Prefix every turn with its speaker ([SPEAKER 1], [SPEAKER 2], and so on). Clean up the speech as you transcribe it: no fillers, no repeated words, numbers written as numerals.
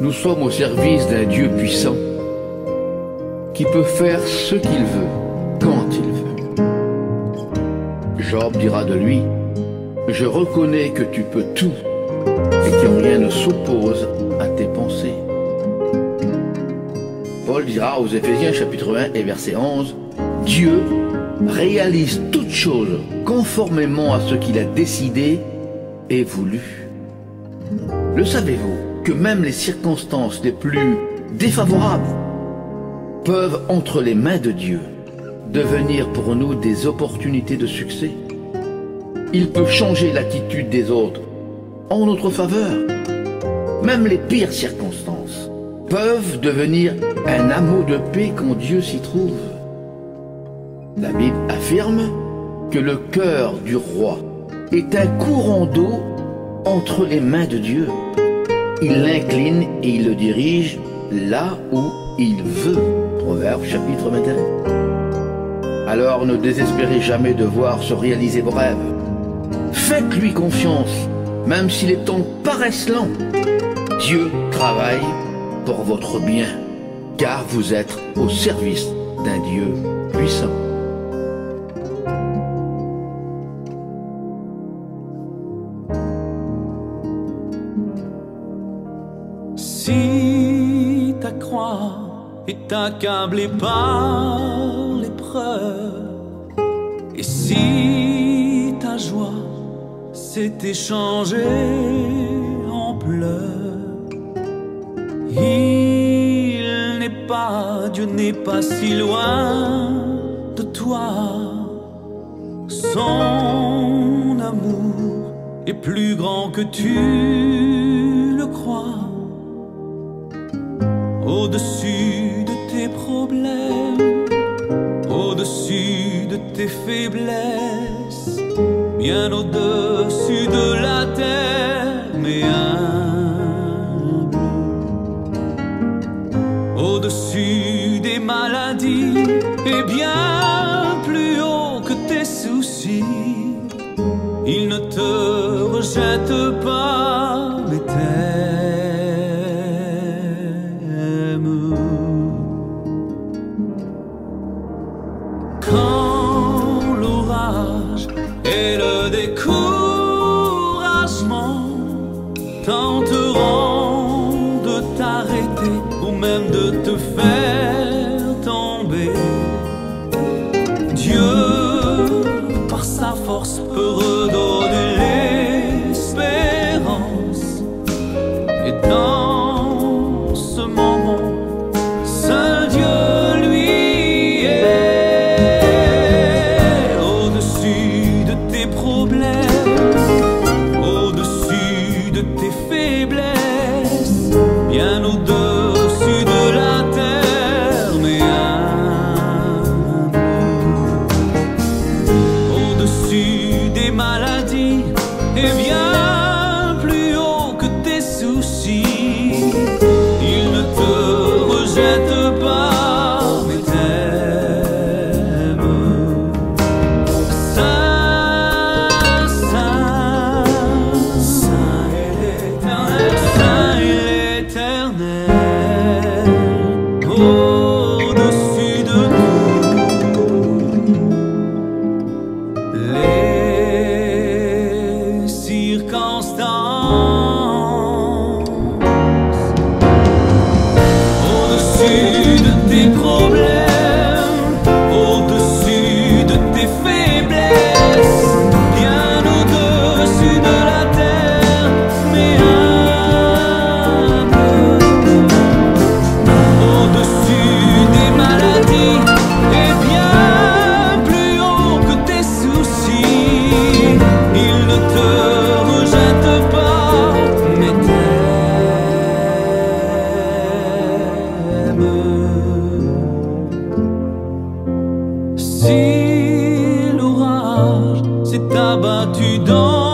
[SPEAKER 1] Nous sommes au service d'un Dieu puissant qui peut faire ce qu'il veut, quand il veut. Job dira de lui: je reconnais que tu peux tout et que rien ne s'oppose à tes pensées. Paul dira aux Éphésiens chapitre 1 et verset 11: Dieu réalise toutes choses conformément à ce qu'il a décidé et voulu. Le savez-vous que même les circonstances les plus défavorables peuvent, entre les mains de Dieu, devenir pour nous des opportunités de succès? Il peut changer l'attitude des autres en notre faveur. Même les pires circonstances peuvent devenir un hameau de paix quand Dieu s'y trouve. La Bible affirme que le cœur du roi est un courant d'eau entre les mains de Dieu. Il l'incline et il le dirige là où il veut. Proverbe chapitre 21. Alors ne désespérez jamais de voir se réaliser vos rêves. Faites-lui confiance, même si les temps paraissent lents. Dieu travaille pour votre bien, car vous êtes au service d'un Dieu puissant.
[SPEAKER 2] Si ta croix est accablée par l'épreuve, et si ta joie s'est échangée en pleurs, Dieu n'est pas si loin de toi. Son amour est plus grand que tu le crois. Au-dessus de tes problèmes, au-dessus de tes faiblesses, bien au-dessus de la terre, mais humble, au-dessus des maladies et bien plus haut que tes soucis. Il ne te rejette pas, mais t'aime. Quand l'orage et le découragement tenteront de t'arrêter ou même de te faire tomber, Dieu, par sa force, peut redonner l'espérance. Et dans ce moment, seul Dieu lui est au-dessus de tes problèmes, au-dessus de tes faiblesses, bien au-dessus de la terre, mais humble, au-dessus des maladies et bien plus haut que tes soucis. Il ne te rejette pas, mais t'aime. Saint, Saint, Saint est l'Éternel, Saint est l'Éternel, au-dessus de tout. Les circonstances, au-dessus de tes problèmes, au-dessus de tes faiblesses, bien au-dessus de la terre, mais humble, au-dessus des maladies et bien plus haut que tes soucis. Il ne te rejette pas, mais t'aime. Si l'orage s'est abattu dans